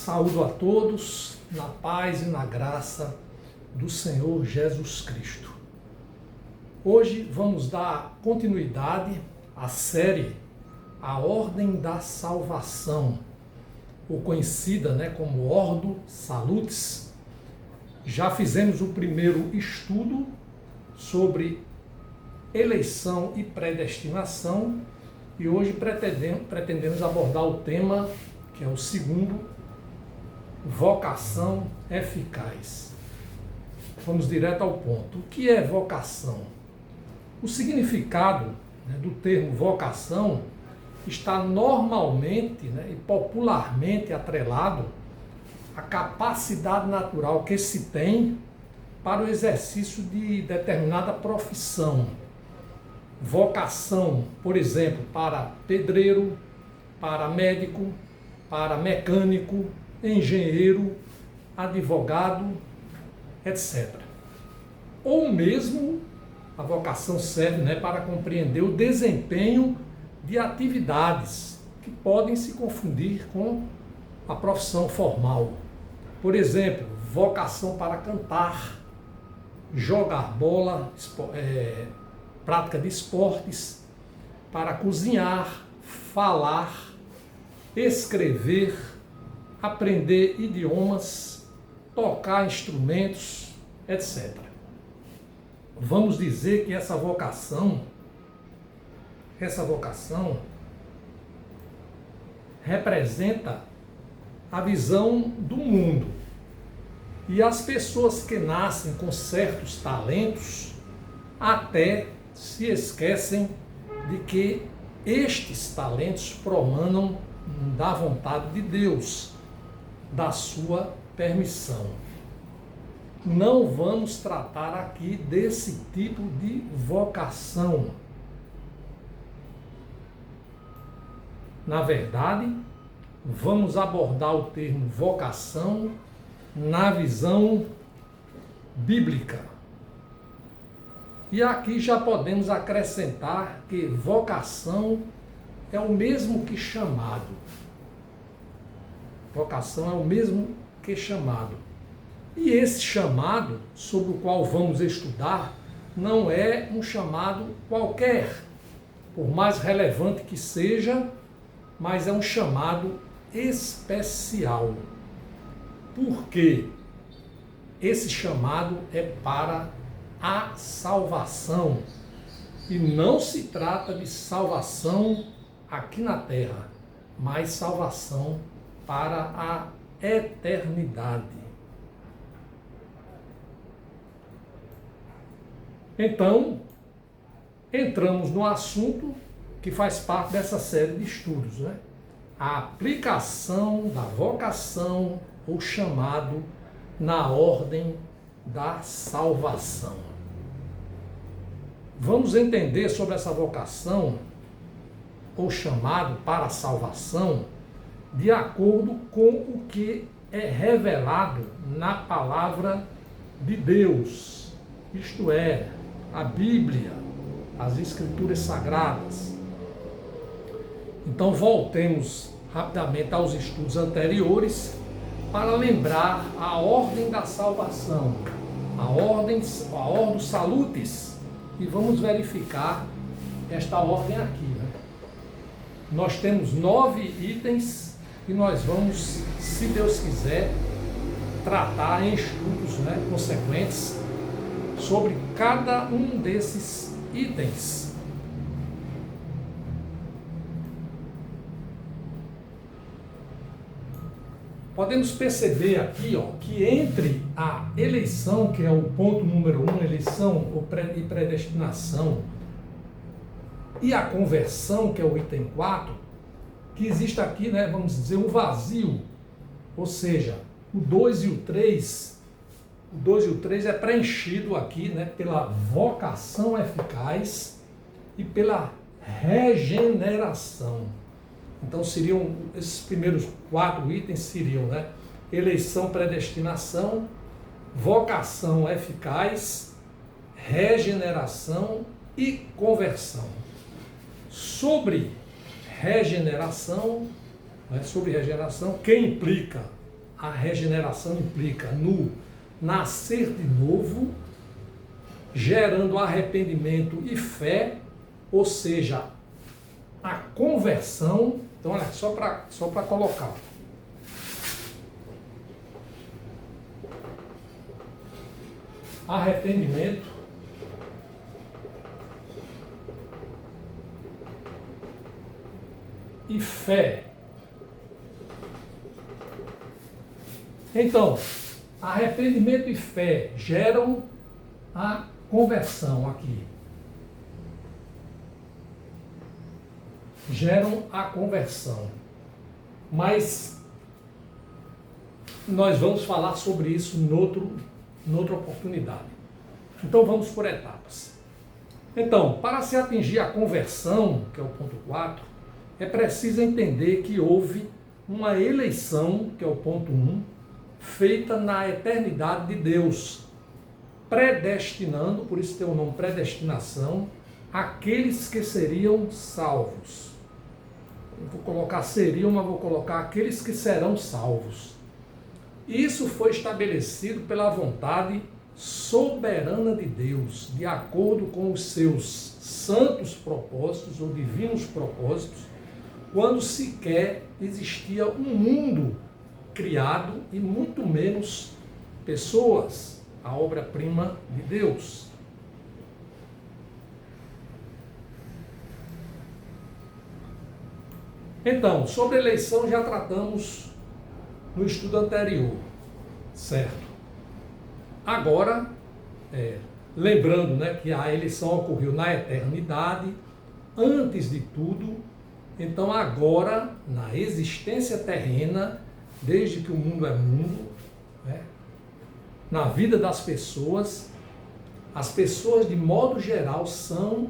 Saúdo a todos na paz e na graça do Senhor Jesus Cristo. Hoje vamos dar continuidade à série A Ordem da Salvação, ou conhecida como Ordo Salutis. Já fizemos o primeiro estudo sobre eleição e predestinação e hoje pretendemos abordar o tema que é o segundo, vocação eficaz. Vamos direto ao ponto. O que é vocação? O significado do termo vocação está normalmente e popularmente atrelado à capacidade natural que se tem para o exercício de determinada profissão. Vocação, por exemplo, para pedreiro, para médico, para mecânico, engenheiro, advogado, etc. Ou mesmo a vocação serve para compreender o desempenho de atividades que podem se confundir com a profissão formal. Por exemplo, vocação para cantar, jogar bola, prática de esportes, para cozinhar, falar, escrever, aprender idiomas, tocar instrumentos, etc. Vamos dizer que essa vocação representa a visão do mundo. E as pessoas que nascem com certos talentos até se esquecem de que estes talentos promanam da vontade de Deus, da sua permissão. Não vamos tratar aqui desse tipo de vocação. Na verdade, vamos abordar o termo vocação na visão bíblica. E aqui já podemos acrescentar que vocação é o mesmo que chamado. Vocação é o mesmo que chamado. E esse chamado, sobre o qual vamos estudar, não é um chamado qualquer, por mais relevante que seja, mas é um chamado especial. Por quê? Esse chamado é para a salvação. E não se trata de salvação aqui na terra, mas salvação para a eternidade. Então, entramos no assunto que faz parte dessa série de estudos, a aplicação da vocação ou chamado na ordem da salvação. Vamos entender sobre essa vocação ou chamado para a salvação de acordo com o que é revelado na palavra de Deus, isto é, a Bíblia, as Escrituras Sagradas. Então voltemos rapidamente aos estudos anteriores para lembrar a ordem da salvação, a Ordo Salutis, e vamos verificar esta ordem aqui. Nós temos 9 itens e nós vamos, se Deus quiser, tratar em estudos consequentes sobre cada um desses itens. Podemos perceber aqui que entre a eleição, que é o ponto número 1, eleição e predestinação, e a conversão, que é o item 4, que existe aqui, vamos dizer, um vazio, ou seja, o 2 e o 3 é preenchido aqui pela vocação eficaz e pela regeneração. Então esses primeiros 4 itens seriam eleição, predestinação, vocação eficaz, regeneração e conversão. Sobre regeneração, que implica a regeneração implica no nascer de novo, gerando arrependimento e fé, ou seja, a conversão. Então, olha, só para colocar. Arrependimento e fé. Então, arrependimento e fé geram a conversão aqui. Geram a conversão. Mas nós vamos falar sobre isso noutra oportunidade. Então vamos por etapas. Então, para se atingir a conversão, que é o ponto 4, é preciso entender que houve uma eleição, que é o ponto 1, feita na eternidade de Deus, predestinando, por isso tem o nome predestinação, aqueles que seriam salvos. Eu vou colocar seriam, mas vou colocar aqueles que serão salvos. Isso foi estabelecido pela vontade soberana de Deus, de acordo com os seus santos propósitos ou divinos propósitos, quando sequer existia um mundo criado e muito menos pessoas, a obra-prima de Deus. Então, sobre eleição já tratamos no estudo anterior, certo? Agora, lembrando, né, que a eleição ocorreu na eternidade, antes de tudo, então agora, na existência terrena, desde que o mundo é mundo, né, na vida das pessoas, as pessoas de modo geral são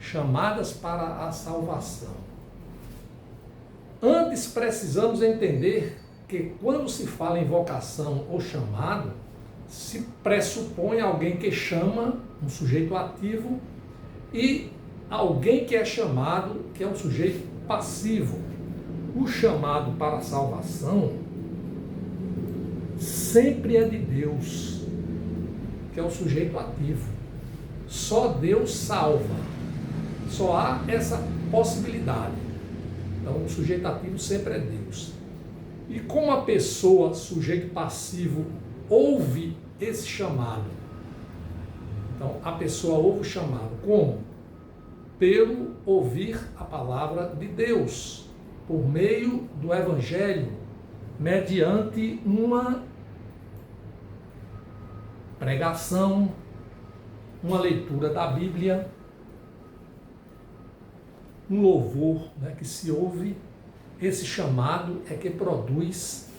chamadas para a salvação. Antes precisamos entender que quando se fala em vocação ou chamado, se pressupõe alguém que chama, um sujeito ativo, e alguém que é chamado, que é um sujeito passivo. O chamado para a salvação sempre é de Deus, que é o sujeito ativo. Só Deus salva. Só há essa possibilidade. Então, o sujeito ativo sempre é Deus. E como a pessoa, sujeito passivo, ouve esse chamado? Então, a pessoa ouve o chamado. Como? Pelo ouvir a palavra de Deus, por meio do Evangelho, mediante uma pregação, uma leitura da Bíblia, um louvor, né, que se ouve. Esse chamado é que produz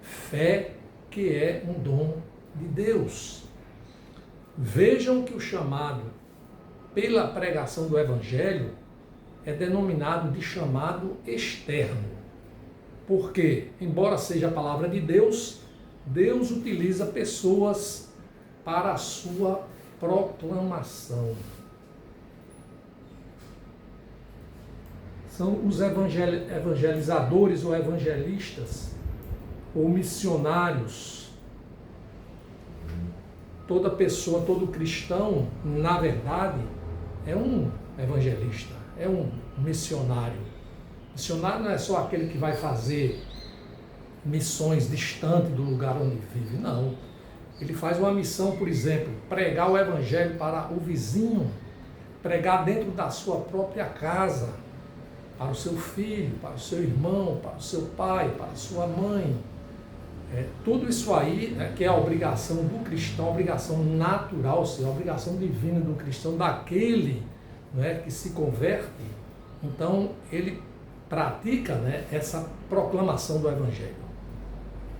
fé, que é um dom de Deus. Vejam que o chamado pela pregação do Evangelho é denominado de chamado externo. Porque, embora seja a palavra de Deus, Deus utiliza pessoas para a sua proclamação. São os evangelizadores ou evangelistas ou missionários. Toda pessoa, todo cristão, na verdade, é um evangelista, é um missionário. Missionário não é só aquele que vai fazer missões distantes do lugar onde vive, não. Ele faz uma missão, por exemplo, pregar o evangelho para o vizinho, pregar dentro da sua própria casa, para o seu filho, para o seu irmão, para o seu pai, para a sua mãe. Tudo isso aí, que é a obrigação do cristão, a obrigação natural, ou seja, a obrigação divina do cristão, daquele, né, que se converte. Então, ele pratica, né, essa proclamação do Evangelho.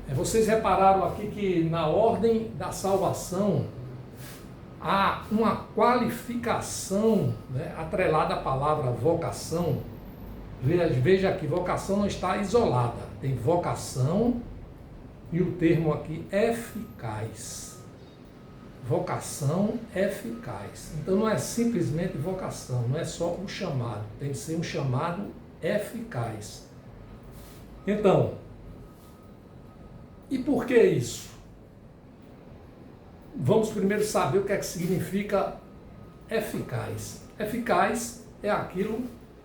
Vocês repararam aqui que na ordem da salvação há uma qualificação, né, atrelada à palavra vocação. Veja aqui, vocação não está isolada. Tem vocação e o termo aqui eficaz. Vocação eficaz. Então não é simplesmente vocação, não é só um chamado. Tem que ser um chamado eficaz. Então, E por que isso? Vamos primeiro saber o que é que significa eficaz. Eficaz é aquilo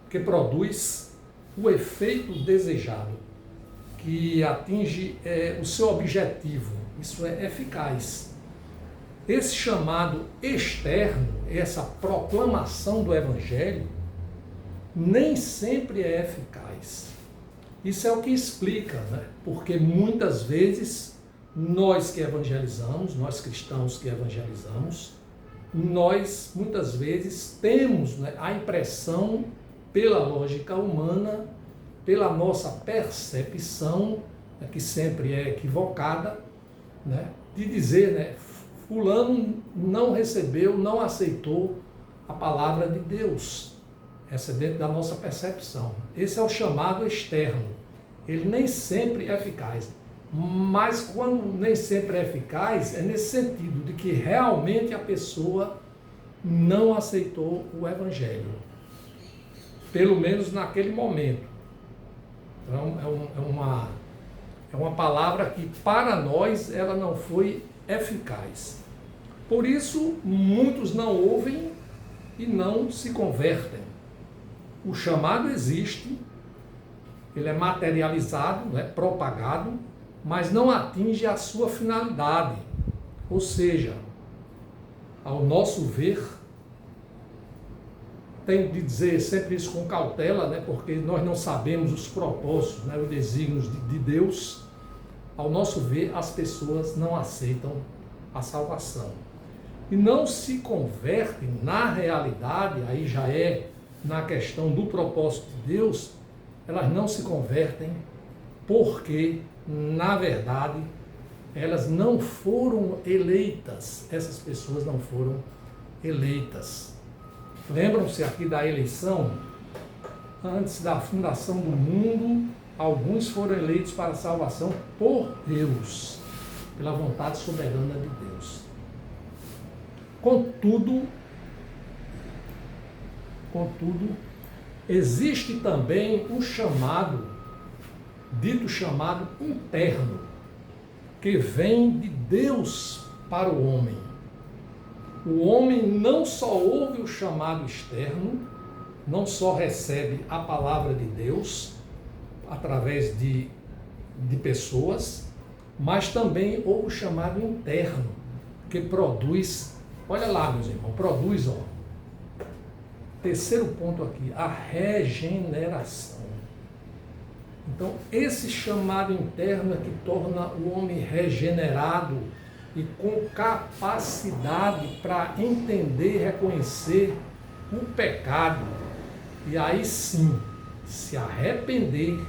que produz o efeito desejado, que atinge o seu objetivo. Isso é eficaz. Esse chamado externo, essa proclamação do Evangelho, nem sempre é eficaz. Isso é o que explica, né? Porque muitas vezes nós que evangelizamos, nós cristãos que evangelizamos, nós muitas vezes temos, né, a impressão, pela lógica humana, pela nossa percepção, né, que sempre é equivocada, né, de dizer, né, fulano não recebeu, não aceitou a palavra de Deus. Essa é dentro da nossa percepção. Esse é o chamado externo. Ele nem sempre é eficaz. Mas quando nem sempre é eficaz, é nesse sentido de que realmente a pessoa não aceitou o Evangelho. Pelo menos naquele momento. Então, é uma palavra que para nós ela não foi eficaz. Por isso, muitos não ouvem e não se convertem. O chamado existe, ele é materializado, né, propagado, mas não atinge a sua finalidade. Ou seja, ao nosso ver, tenho de dizer sempre isso com cautela, né, porque nós não sabemos os propósitos, né, os desígnios de Deus. Ao nosso ver, as pessoas não aceitam a salvação. E não se convertem na realidade, aí já é na questão do propósito de Deus, elas não se convertem porque, na verdade, elas não foram eleitas. Essas pessoas não foram eleitas. Lembram-se aqui da eleição? Antes da fundação do mundo, alguns foram eleitos para a salvação por Deus, pela vontade soberana de Deus. Contudo, existe também um chamado, dito chamado interno, que vem de Deus para o homem. O homem não só ouve o chamado externo, não só recebe a palavra de Deus através de pessoas, mas também ouve o chamado interno, que produz, olha lá, meus irmãos, produz, terceiro ponto aqui, a regeneração. Então, esse chamado interno é que torna o homem regenerado e com capacidade para entender e reconhecer o pecado. E aí sim, se arrepender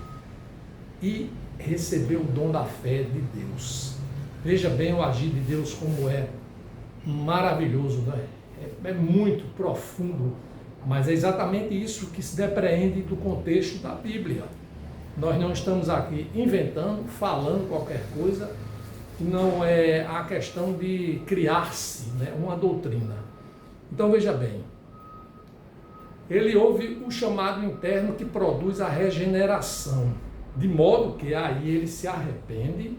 e receber o dom da fé de Deus. Veja bem o agir de Deus como é maravilhoso, né? É muito profundo, mas é exatamente isso que se depreende do contexto da Bíblia. Nós não estamos aqui inventando, falando qualquer coisa, não é a questão de criar-se, né, uma doutrina. Então veja bem, ele ouve o chamado interno que produz a regeneração, de modo que aí ele se arrepende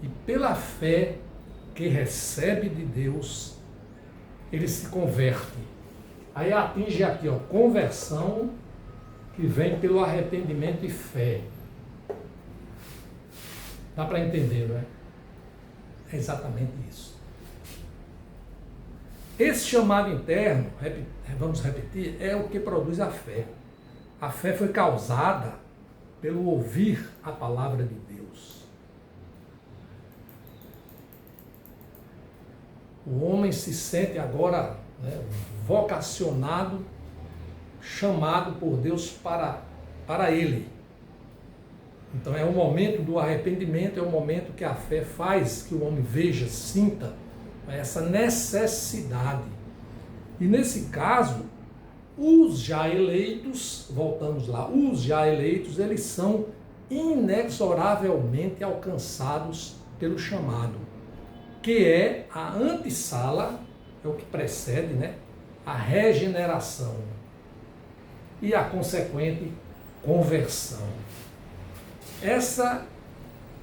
e pela fé que recebe de Deus, ele se converte. Aí atinge aqui, conversão, que vem pelo arrependimento e fé. Dá para entender, não é? É exatamente isso. Esse chamado interno, vamos repetir, é o que produz a fé. A fé foi causada pelo ouvir a palavra de Deus. O homem se sente agora, né, vocacionado, chamado por Deus para ele. Então é o momento do arrependimento, é o momento que a fé faz que o homem veja, sinta essa necessidade. E nesse caso, os já eleitos, voltamos lá, os já eleitos, eles são inexoravelmente alcançados pelo chamado, que é a antessala, é o que precede, né? A regeneração e a consequente conversão. Essa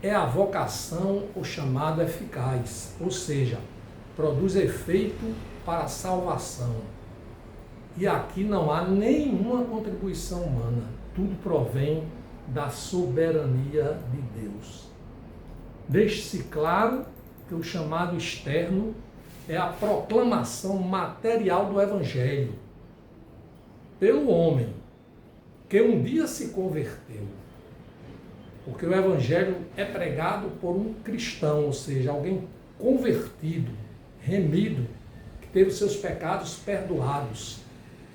é a vocação ou chamado eficaz, ou seja, produz efeito para a salvação. E aqui não há nenhuma contribuição humana, tudo provém da soberania de Deus. Deixe-se claro que o chamado externo é a proclamação material do Evangelho pelo homem que um dia se converteu. Porque o Evangelho é pregado por um cristão, ou seja, alguém convertido, remido, que teve os seus pecados perdoados.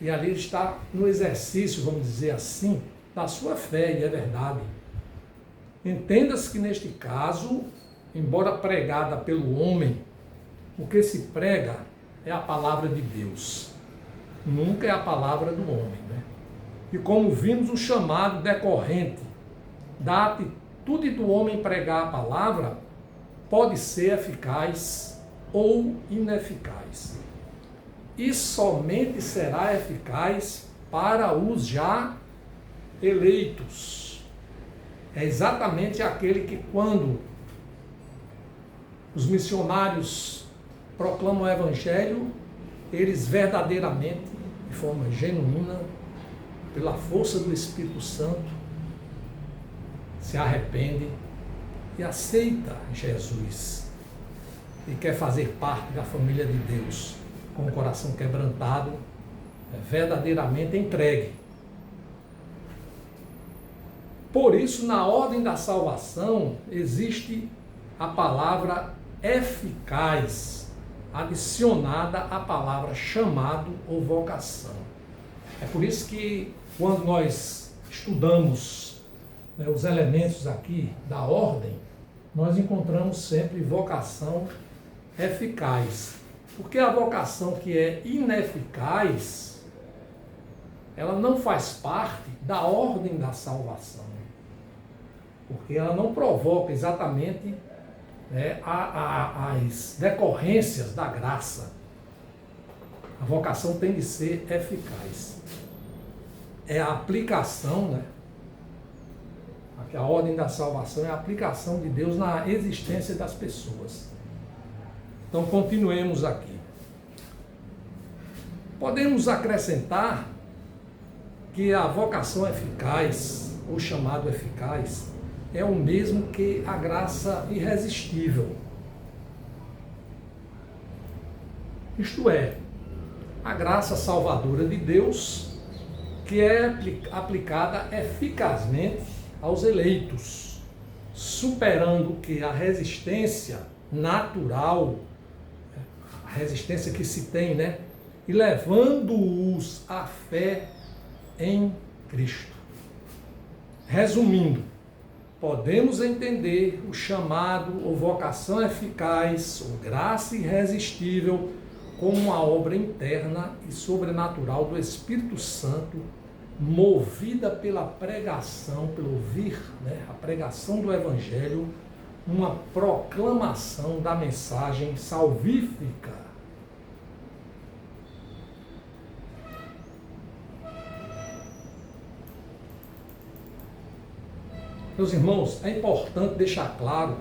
E ali ele está no exercício, vamos dizer assim, da sua fé, e é verdade. Entenda-se que neste caso, embora pregada pelo homem, o que se prega é a palavra de Deus. Nunca é a palavra do homem, né? E como vimos, o chamado decorrente da atitude do homem pregar a palavra pode ser eficaz ou ineficaz. E somente será eficaz para os já eleitos. É exatamente aquele que, quando os missionários proclamam o Evangelho, eles verdadeiramente, de forma genuína, pela força do Espírito Santo, se arrepende e aceita Jesus e quer fazer parte da família de Deus, com o coração quebrantado, verdadeiramente entregue. Por isso, na ordem da salvação, existe a palavra eficaz, adicionada à palavra chamado ou vocação. É por isso que, quando nós estudamos os elementos aqui da ordem, nós encontramos sempre vocação eficaz. Porque a vocação que é ineficaz, ela não faz parte da ordem da salvação. Porque ela não provoca exatamente as decorrências da graça. A vocação tem de ser eficaz. É a aplicação, a ordem da salvação é a aplicação de Deus na existência das pessoas. Então, continuemos aqui. Podemos acrescentar que a vocação eficaz, ou chamado eficaz, é o mesmo que a graça irresistível. Isto é, a graça salvadora de Deus, que é aplicada eficazmente aos eleitos, superando que a resistência natural, a resistência que se tem, e levando-os à fé em Cristo. Resumindo, podemos entender o chamado ou vocação eficaz ou graça irresistível como uma obra interna e sobrenatural do Espírito Santo, movida pela pregação, pelo ouvir, a pregação do Evangelho, uma proclamação da mensagem salvífica. Meus irmãos, é importante deixar claro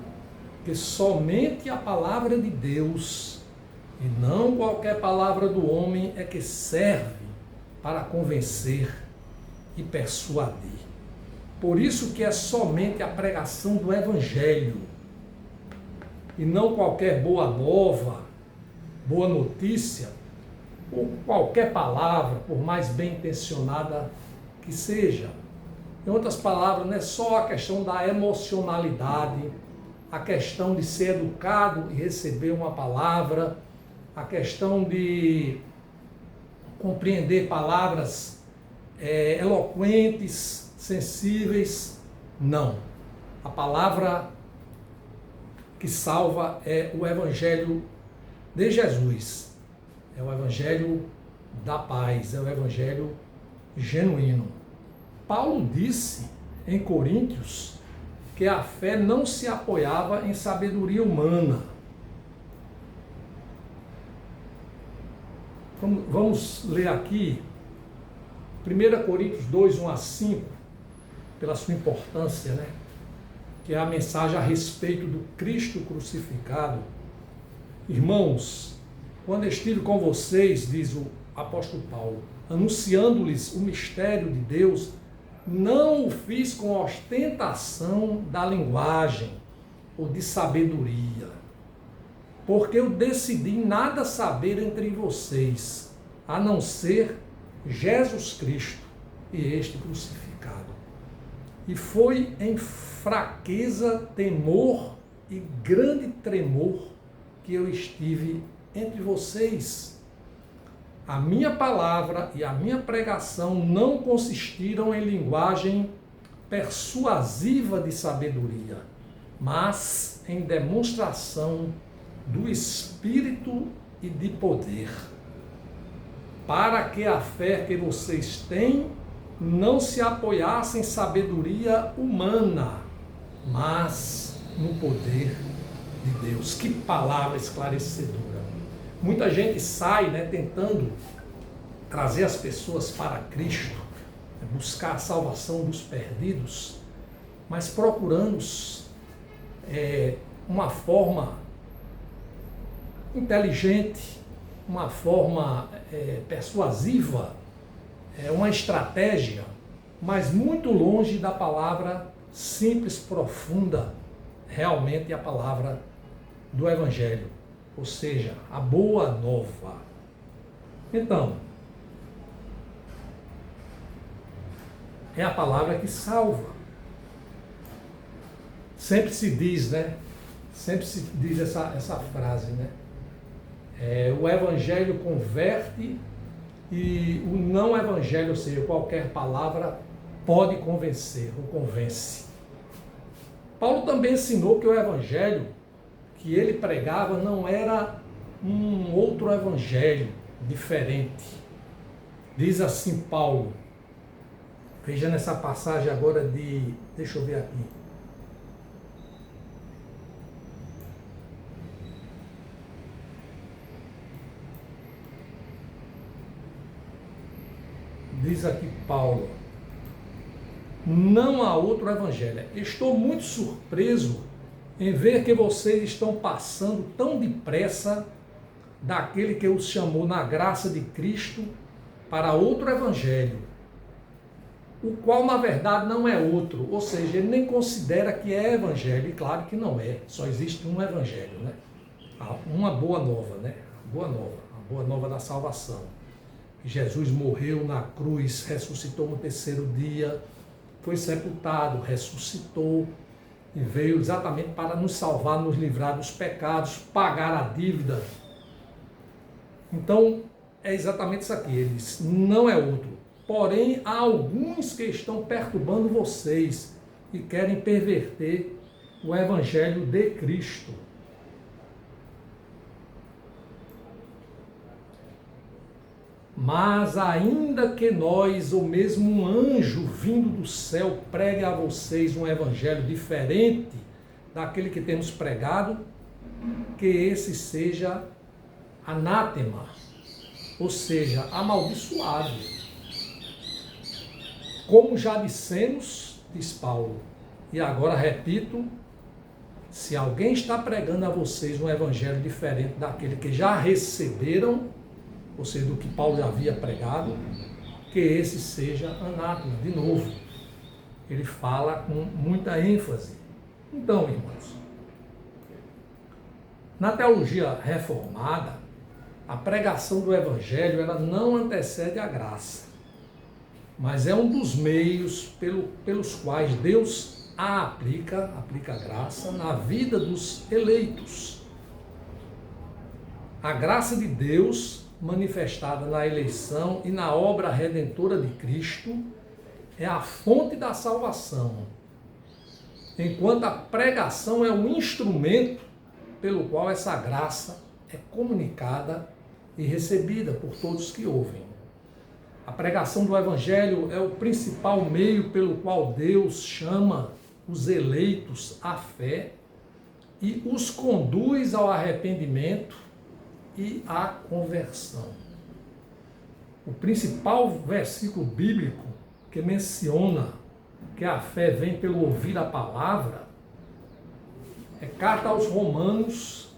que somente a palavra de Deus, e não qualquer palavra do homem, é que serve para convencer e persuadir. Por isso que é somente a pregação do Evangelho, e não qualquer boa nova, boa notícia, ou qualquer palavra, por mais bem intencionada que seja. Em outras palavras, não é só a questão da emocionalidade, a questão de ser educado e receber uma palavra, a questão de compreender palavras eloquentes, sensíveis. Não. A palavra que salva é o Evangelho de Jesus. É o Evangelho da paz, é o Evangelho genuíno. Paulo disse em Coríntios que a fé não se apoiava em sabedoria humana. Vamos ler aqui 1 Coríntios 2, 1 a 5, pela sua importância, que é a mensagem a respeito do Cristo crucificado. Irmãos, quando estive com vocês, diz o apóstolo Paulo, anunciando-lhes o mistério de Deus, não o fiz com ostentação da linguagem ou de sabedoria, porque eu decidi nada saber entre vocês, a não ser Jesus Cristo e este crucificado. E foi em fraqueza, temor e grande tremor que eu estive entre vocês. A minha palavra e a minha pregação não consistiram em linguagem persuasiva de sabedoria, mas em demonstração do Espírito e de poder, para que a fé que vocês têm não se apoiasse em sabedoria humana, mas no poder de Deus. Que palavra esclarecedora! Muita gente sai, tentando trazer as pessoas para Cristo, buscar a salvação dos perdidos, mas procurando uma forma inteligente, uma forma persuasiva, uma estratégia, mas muito longe da palavra simples, profunda, realmente a palavra do Evangelho, ou seja, a boa nova. Então, é a palavra que salva. Sempre se diz, Sempre se diz essa frase, o Evangelho converte e o não Evangelho, ou seja, qualquer palavra pode convencer ou convence. Paulo também ensinou que o Evangelho que ele pregava não era um outro Evangelho diferente. Diz assim Paulo, veja nessa passagem agora deixa eu ver aqui. Diz aqui Paulo, não há outro evangelho. Estou muito surpreso em ver que vocês estão passando tão depressa daquele que os chamou na graça de Cristo para outro evangelho, o qual na verdade não é outro, ou seja, ele nem considera que é evangelho, e claro que não é, só existe um evangelho, uma boa nova, a boa nova da salvação. Jesus morreu na cruz, ressuscitou no terceiro dia, foi sepultado, ressuscitou e veio exatamente para nos salvar, nos livrar dos pecados, pagar a dívida. Então, é exatamente isso aqui, ele diz, não é outro. Porém, há alguns que estão perturbando vocês e querem perverter o evangelho de Cristo. Mas ainda que nós, ou mesmo um anjo vindo do céu, pregue a vocês um evangelho diferente daquele que temos pregado, que esse seja anátema, ou seja, amaldiçoado. Como já dissemos, diz Paulo, e agora repito, se alguém está pregando a vocês um evangelho diferente daquele que já receberam, ou seja, do que Paulo já havia pregado, que esse seja anátema. De novo, ele fala com muita ênfase. Então, irmãos, na teologia reformada, a pregação do evangelho ela não antecede a graça, mas é um dos meios pelos quais Deus aplica a graça na vida dos eleitos. A graça de Deus manifestada na eleição e na obra redentora de Cristo é a fonte da salvação, enquanto a pregação é o instrumento pelo qual essa graça é comunicada e recebida por todos que ouvem. A pregação do Evangelho é o principal meio pelo qual Deus chama os eleitos à fé e os conduz ao arrependimento e à conversão. O principal versículo bíblico que menciona que a fé vem pelo ouvir a palavra É carta aos Romanos,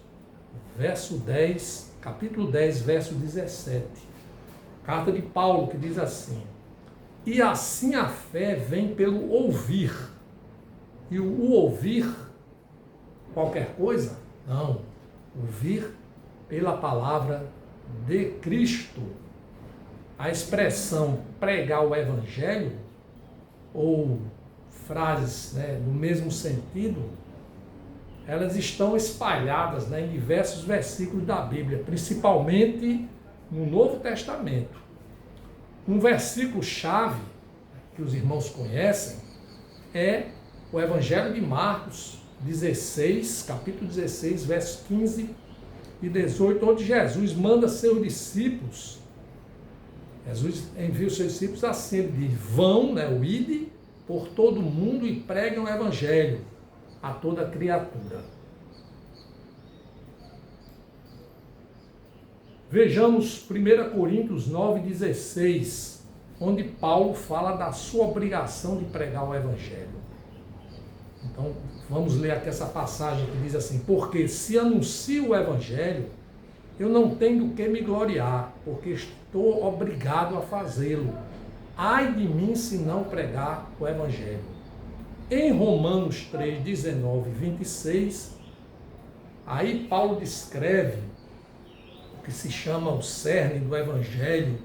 verso 10, capítulo 10, verso 17. Carta de Paulo, que diz assim: e assim a fé vem pelo ouvir. E o ouvir, qualquer coisa? Não. Ouvir pela palavra de Cristo. A expressão pregar o evangelho, ou frases, né, no mesmo sentido, elas estão espalhadas, né, em diversos versículos da Bíblia, principalmente no Novo Testamento. Um versículo-chave que os irmãos conhecem é o Evangelho de Marcos 16, capítulo 16, versos 15 e 18, onde Jesus manda seus discípulos, Jesus envia os seus discípulos assim, ele diz: vão, né, o ide por todo mundo e preguem o Evangelho a toda criatura. Vejamos 1 Coríntios 9,16, onde Paulo fala da sua obrigação de pregar o Evangelho. Então, vamos ler aqui essa passagem que diz assim: porque se anuncio o Evangelho, eu não tenho do que me gloriar, porque estou obrigado a fazê-lo. Ai de mim se não pregar o Evangelho. Em Romanos 3, 19 e 26, aí Paulo descreve o que se chama o cerne do Evangelho,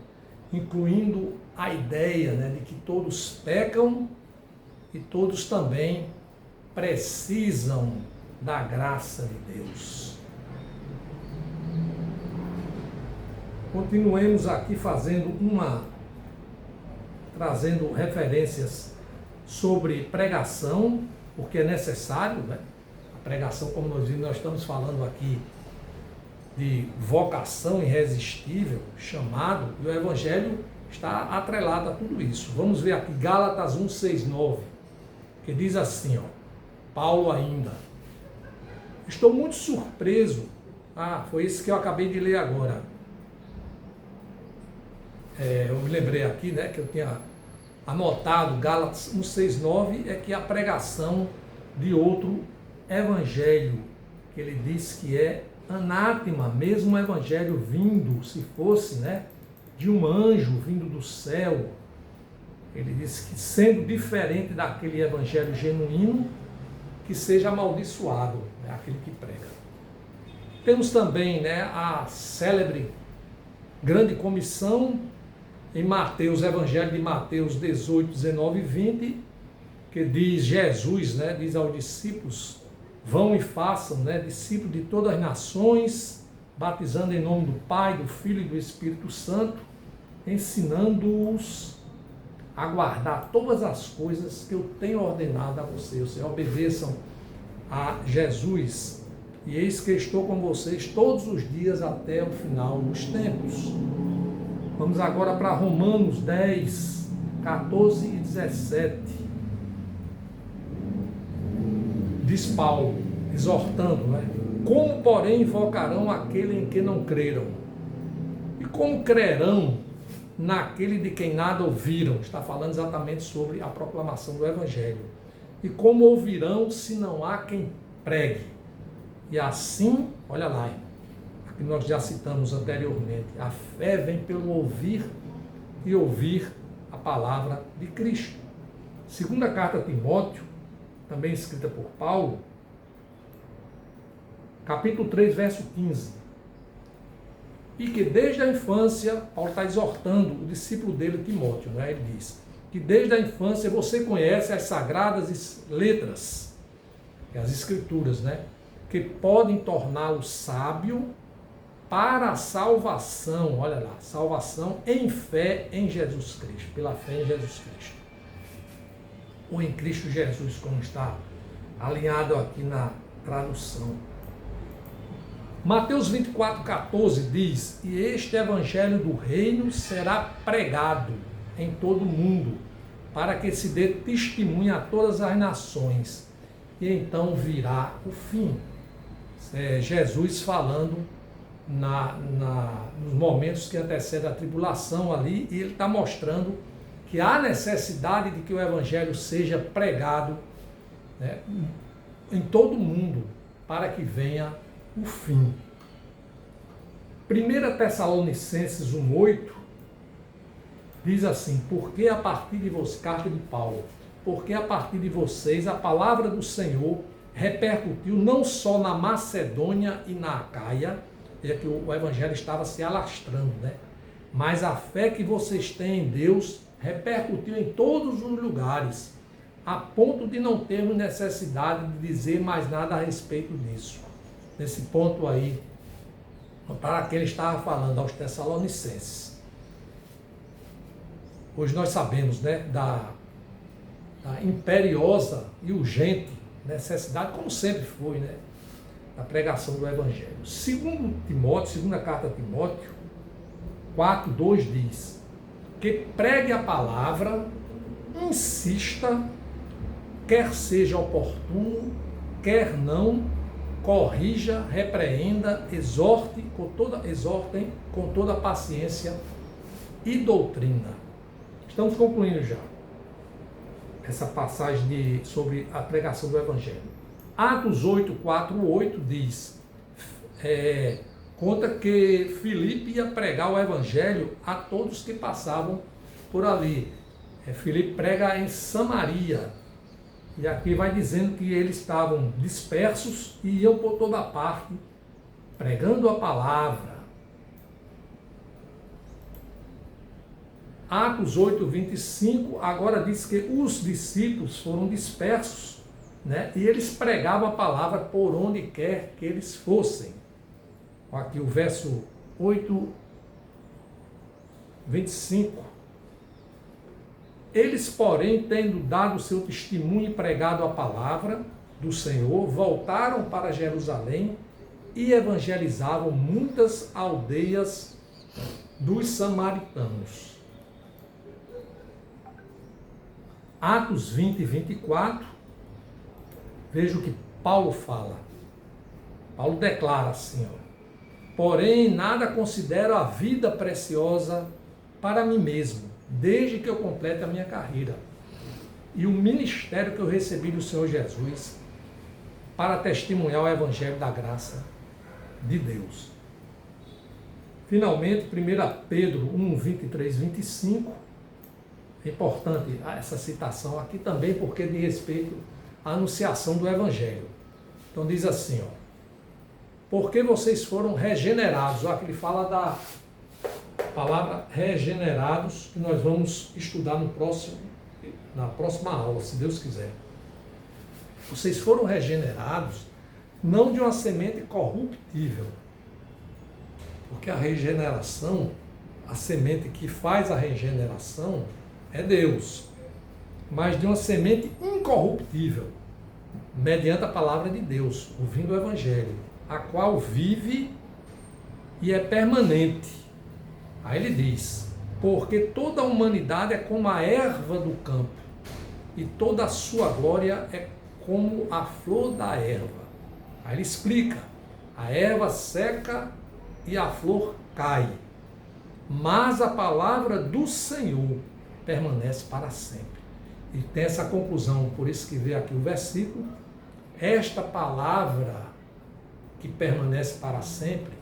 incluindo a ideia, né, de que todos pecam e todos também precisam da graça de Deus. Continuemos aqui trazendo referências sobre pregação, porque é necessário, né? A pregação, como nós estamos falando aqui de vocação irresistível, chamado, e o Evangelho está atrelado a tudo isso. Vamos ver aqui Gálatas 1, 6, 9, que diz assim, ó, Paulo ainda: estou muito surpreso, foi isso que eu acabei de ler agora, eu me lembrei aqui, né, que eu tinha anotado, Gálatas 1, 6, 9, é que a pregação de outro evangelho, que ele diz que é anátema, mesmo o evangelho vindo, se fosse, né, de um anjo vindo do céu, ele diz que sendo diferente daquele evangelho genuíno, que seja amaldiçoado, né, aquele que prega. Temos também, né, a célebre grande comissão em Mateus, Evangelho de Mateus 18, 19 e 20, que diz Jesus, né, diz aos discípulos: vão e façam, né, discípulos de todas as nações, batizando em nome do Pai, do Filho e do Espírito Santo, ensinando-os a guardar todas as coisas que eu tenho ordenado a vocês. Ou obedeçam a Jesus, e eis que estou com vocês todos os dias até o final dos tempos. Vamos agora para Romanos 10, 14 e 17. Diz Paulo, exortando, né? Como, porém, invocarão aquele em que não creram? E como crerão naquele de quem nada ouviram? Está falando exatamente sobre a proclamação do Evangelho. E como ouvirão se não há quem pregue? E assim, olha lá, que nós já citamos anteriormente, a fé vem pelo ouvir e ouvir a palavra de Cristo. Segunda carta a Timóteo, também escrita por Paulo, capítulo 3, verso 15. E que desde a infância, Paulo está exortando o discípulo dele, Timóteo, né? Ele diz que desde a infância você conhece as sagradas letras, as escrituras, né? Que podem torná-lo sábio para a salvação, olha lá, salvação em fé em Jesus Cristo, pela fé em Jesus Cristo. Ou em Cristo Jesus, como está alinhado aqui na tradução. Mateus 24, 14 diz: e este evangelho do reino será pregado em todo o mundo, para que se dê testemunho a todas as nações, e então virá o fim. Jesus falando nos momentos que antecedem a tribulação ali, e ele está mostrando que há necessidade de que o evangelho seja pregado, né, em todo o mundo, para que venha o fim. 1 Tessalonicenses 1,8 diz assim: porque a partir de vocês, carta de Paulo, porque a partir de vocês a palavra do Senhor repercutiu não só na Macedônia e na Acaia, é que o evangelho estava se alastrando, né? Mas a fé que vocês têm em Deus repercutiu em todos os lugares, a ponto de não termos necessidade de dizer mais nada a respeito disso. Nesse ponto aí, para que ele estava falando aos Tessalonicenses. Hoje nós sabemos, né, da imperiosa e urgente necessidade, como sempre foi, né, da pregação do Evangelho. Segundo Timóteo, segunda carta a Timóteo 4:2 diz que pregue a palavra, insista, quer seja oportuno, quer não, corrija, repreenda, exortem com toda paciência e doutrina. Estamos concluindo já essa passagem sobre a pregação do Evangelho. Atos 8:4-8 diz, conta que Filipe ia pregar o Evangelho a todos que passavam por ali. Filipe prega em Samaria. E aqui vai dizendo que eles estavam dispersos e iam por toda parte, pregando a palavra. Atos 8:25, agora diz que os discípulos foram dispersos, né? E eles pregavam a palavra por onde quer que eles fossem. Aqui o verso 8:25. Eles, porém, tendo dado o seu testemunho e pregado a palavra do Senhor, voltaram para Jerusalém e evangelizavam muitas aldeias dos samaritanos. Atos 20:24, veja o que Paulo fala. Paulo declara assim, porém nada considero a vida preciosa para mim mesmo, desde que eu complete a minha carreira e o ministério que eu recebi do Senhor Jesus para testemunhar o Evangelho da graça de Deus. Finalmente, 1 Pedro 1:23-25, é importante essa citação aqui também porque diz respeito à anunciação do Evangelho. Então diz assim, porque vocês foram regenerados, aqui ele fala da palavra regenerados, que nós vamos estudar na próxima aula, se Deus quiser. Vocês foram regenerados não de uma semente corruptível, porque a regeneração, a semente que faz a regeneração é Deus, mas de uma semente incorruptível, mediante a palavra de Deus, ouvindo o Evangelho, a qual vive e é permanente. Aí ele diz, porque toda a humanidade é como a erva do campo, e toda a sua glória é como a flor da erva. Aí ele explica, a erva seca e a flor cai, mas a palavra do Senhor permanece para sempre. E tem essa conclusão, por isso que vê aqui o versículo, esta palavra que permanece para sempre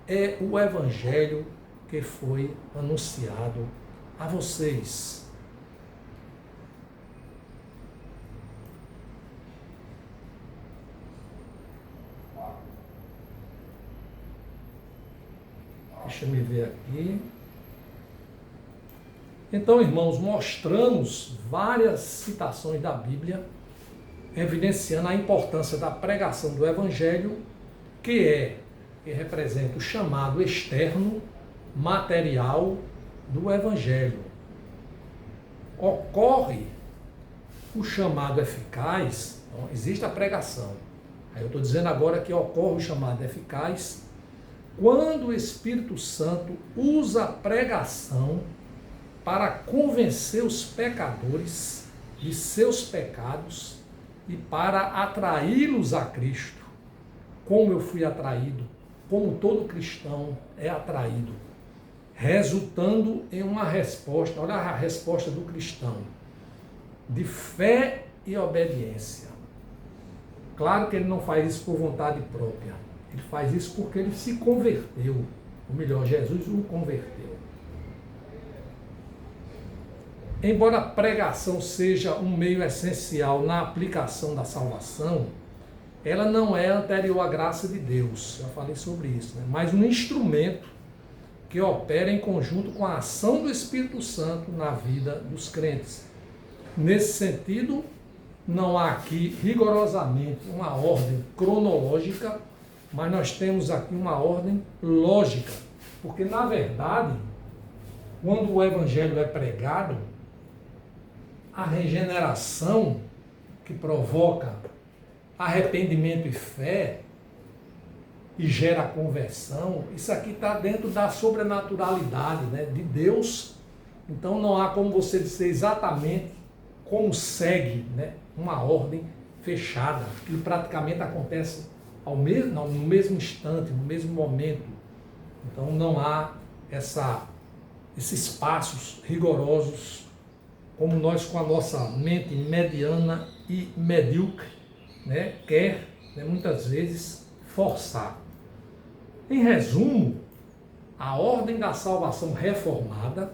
é o Evangelho que foi anunciado a vocês. Deixa eu me ver aqui. Então, irmãos, mostramos várias citações da Bíblia evidenciando a importância da pregação do Evangelho, que representa o chamado externo, material do Evangelho. Ocorre o chamado eficaz, então, existe a pregação. Aí eu estou dizendo agora que ocorre o chamado eficaz quando o Espírito Santo usa a pregação para convencer os pecadores de seus pecados e para atraí-los a Cristo, como eu fui atraído, como todo cristão é atraído, resultando em uma resposta, olha a resposta do cristão, de fé e obediência. Claro que ele não faz isso por vontade própria. Ele faz isso porque ele se converteu. Ou melhor, Jesus o converteu. Embora a pregação seja um meio essencial na aplicação da salvação, ela não é anterior à graça de Deus. Já falei sobre isso, né? Mas um instrumento que opera em conjunto com a ação do Espírito Santo na vida dos crentes. Nesse sentido, não há aqui rigorosamente uma ordem cronológica, mas nós temos aqui uma ordem lógica, porque na verdade, quando o Evangelho é pregado, a regeneração que provoca arrependimento e fé e gera conversão, isso aqui está dentro da sobrenaturalidade, né, de Deus. Então não há como você dizer exatamente como segue, né, uma ordem fechada, que praticamente acontece no mesmo instante, no mesmo momento. Então não há esses passos rigorosos como nós com a nossa mente mediana e medíocre, né, quer, né, muitas vezes forçar. Em resumo, a ordem da salvação reformada,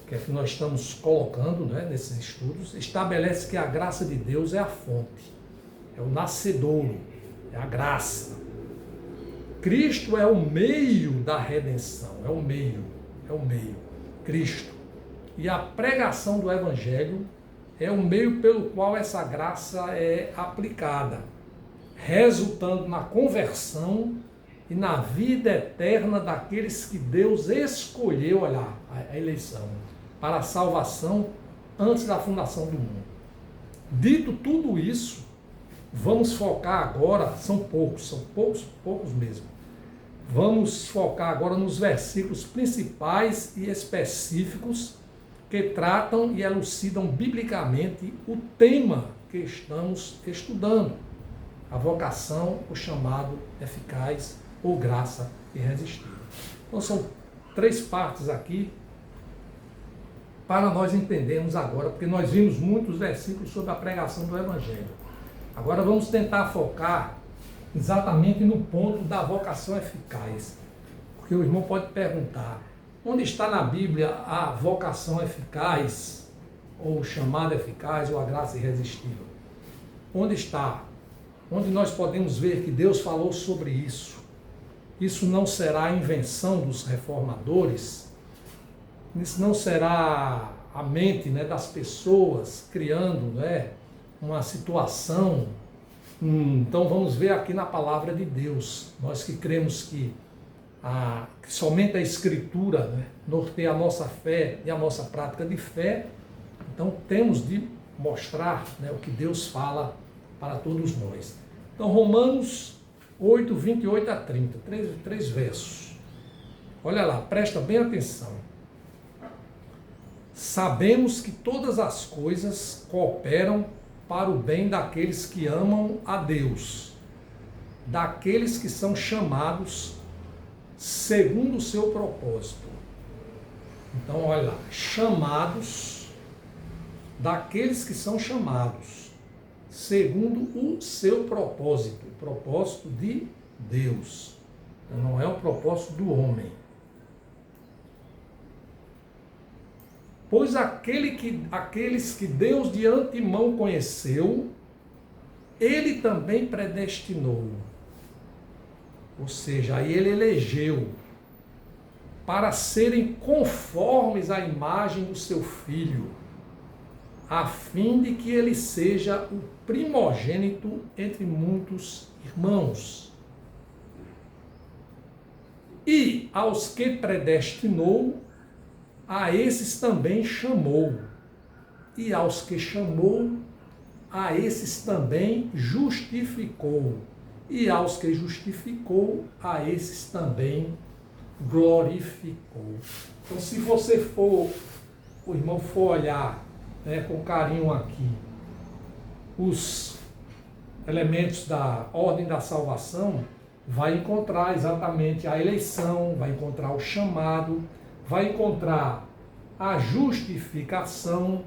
que é que nós estamos colocando, né, nesses estudos, estabelece que a graça de Deus é a fonte, é o nascedouro, é a graça. Cristo é o meio da redenção, é o meio, Cristo. E a pregação do Evangelho é o meio pelo qual essa graça é aplicada, resultando na conversão e na vida eterna daqueles que Deus escolheu, olha a eleição, para a salvação antes da fundação do mundo. Dito tudo isso, vamos focar agora, são poucos mesmo. Vamos focar agora nos versículos principais e específicos que tratam e elucidam biblicamente o tema que estamos estudando, a vocação, o chamado eficaz ou graça irresistível. Então são 3 partes aqui para nós entendermos agora, porque nós vimos muitos versículos sobre a pregação do Evangelho. Agora vamos tentar focar exatamente no ponto da vocação eficaz, porque o irmão pode perguntar: onde está na Bíblia a vocação eficaz, ou o chamado eficaz, ou a graça irresistível? Onde está? Onde nós podemos ver que Deus falou sobre isso? Isso não será invenção dos reformadores? Isso não será a mente, né, das pessoas criando, né, uma situação? Então vamos ver aqui na palavra de Deus. Nós que cremos que somente a Escritura, né, norteia a nossa fé e a nossa prática de fé, então temos de mostrar, né, o que Deus fala para todos nós. Então Romanos 8, 28 a 30, três versos. Olha lá, presta bem atenção. Sabemos que todas as coisas cooperam para o bem daqueles que amam a Deus, daqueles que são chamados segundo o seu propósito. Então, olha lá, chamados, daqueles que são chamados, segundo o seu propósito, o propósito de Deus. Então, não é o propósito do homem. Pois aqueles que Deus de antemão conheceu, Ele também predestinou. Ou seja, aí Ele elegeu para serem conformes à imagem do seu Filho, a fim de que ele seja o primogênito entre muitos irmãos. E aos que predestinou, a esses também chamou. E aos que chamou, a esses também justificou. E aos que justificou, a esses também glorificou. Então, se você o irmão for olhar, né, com carinho aqui, os elementos da ordem da salvação, vai encontrar exatamente a eleição, vai encontrar o chamado, vai encontrar a justificação,